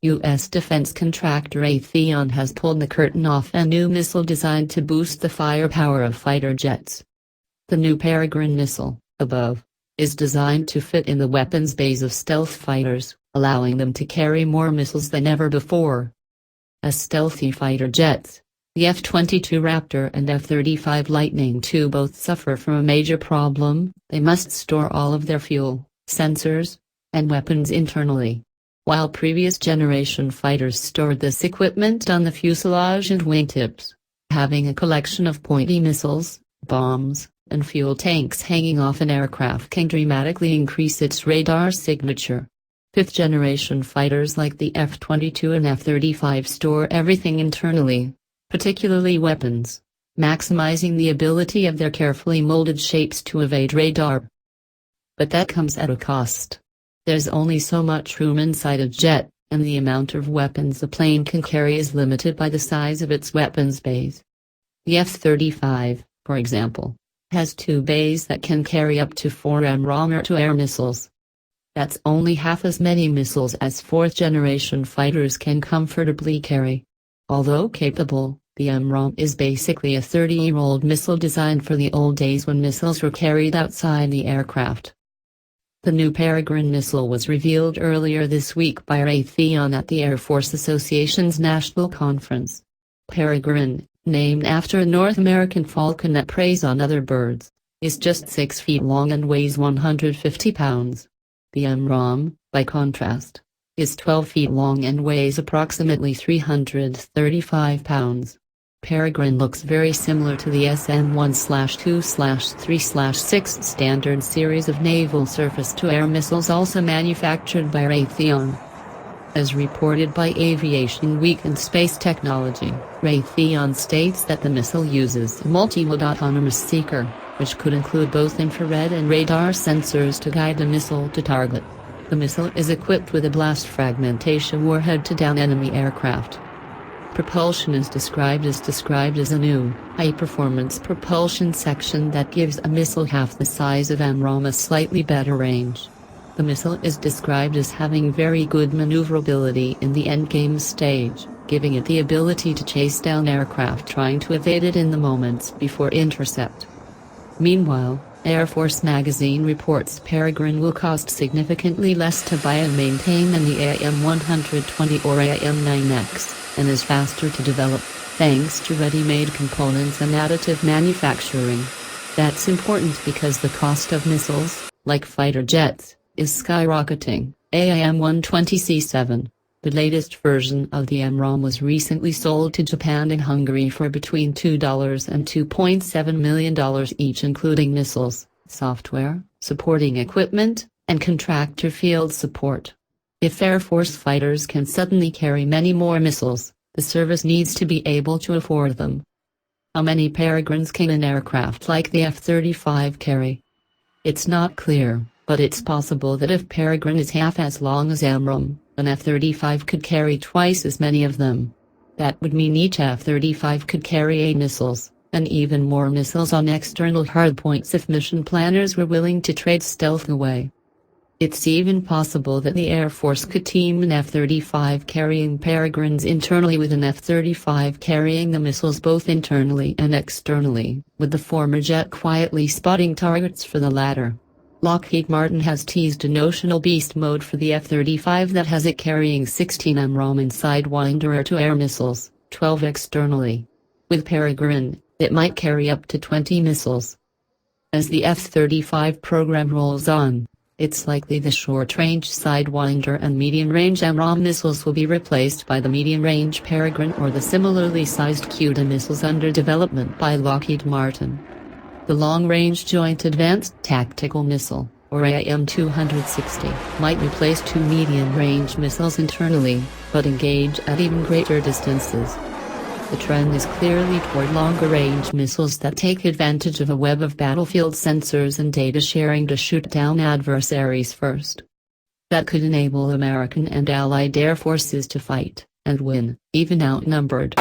U.S. defense contractor Raytheon has pulled the curtain off a new missile designed to boost the firepower of fighter jets. The new Peregrine missile, above, is designed to fit in the weapons bays of stealth fighters, allowing them to carry more missiles than ever before. As stealthy fighter jets, the F-22 Raptor and F-35 Lightning II both suffer from a major problem: they must store all of their fuel, sensors, and weapons internally. While previous generation fighters stored this equipment on the fuselage and wingtips, having a collection of pointy missiles, bombs, and fuel tanks hanging off an aircraft can dramatically increase its radar signature. Fifth-generation fighters like the F-22 and F-35 store everything internally, particularly weapons, maximizing the ability of their carefully molded shapes to evade radar. But that comes at a cost. There's only so much room inside a jet, and the amount of weapons a plane can carry is limited by the size of its weapons bays. The F-35, for example, has 2 bays that can carry up to 4 AMRAAM air-to-air missiles. That's only half as many missiles as fourth-generation fighters can comfortably carry. Although capable, the AMRAAM is basically a 30-year-old missile designed for the old days when missiles were carried outside the aircraft. The new Peregrine missile was revealed earlier this week by Raytheon at the Air Force Association's National Conference. Peregrine, named after a North American falcon that preys on other birds, is just 6 feet long and weighs 150 pounds. The AMRAAM, by contrast, is 12 feet long and weighs approximately 335 pounds. Peregrine looks very similar to the SM-1/2/3/6 standard series of naval surface-to-air missiles also manufactured by Raytheon. As reported by Aviation Week and Space Technology, Raytheon states that the missile uses a multi-mode autonomous seeker, which could include both infrared and radar sensors to guide the missile to target. The missile is equipped with a blast fragmentation warhead to down enemy aircraft. Propulsion is described as a new, high-performance propulsion section that gives a missile half the size of AMRAAM a slightly better range. The missile is described as having very good maneuverability in the endgame stage, giving it the ability to chase down aircraft trying to evade it in the moments before intercept. Meanwhile, Air Force magazine reports Peregrine will cost significantly less to buy and maintain than the AIM-120 or AIM-9X, and is faster to develop, thanks to ready-made components and additive manufacturing. That's important because the cost of missiles, like fighter jets, is skyrocketing. AIM-120C7, the latest version of the AMRAAM, was recently sold to Japan and Hungary for between $2 and $2.7 million each, including missiles, software, supporting equipment, and contractor field support. If Air Force fighters can suddenly carry many more missiles, the service needs to be able to afford them. How many Peregrines can an aircraft like the F-35 carry? It's not clear, but it's possible that if Peregrine is half as long as AMRAAM, an F-35 could carry twice as many of them. That would mean each F-35 could carry 8 missiles, and even more missiles on external hardpoints if mission planners were willing to trade stealth away. It's even possible that the Air Force could team an F-35 carrying Peregrines internally with an F-35 carrying the missiles both internally and externally, with the former jet quietly spotting targets for the latter. Lockheed Martin has teased a notional beast mode for the F-35 that has it carrying 16 AMRAAM and Sidewinder air-to-air missiles, 12 externally. With Peregrine, it might carry up to 20 missiles. As the F-35 program rolls on, it's likely the short-range Sidewinder and medium-range AMRAAM missiles will be replaced by the medium-range Peregrine or the similarly sized CUDA missiles under development by Lockheed Martin. The Long-Range Joint Advanced Tactical Missile, or AIM-260, might replace 2 medium-range missiles internally, but engage at even greater distances. The trend is clearly toward longer-range missiles that take advantage of a web of battlefield sensors and data sharing to shoot down adversaries first. That could enable American and Allied air forces to fight, and win, even outnumbered.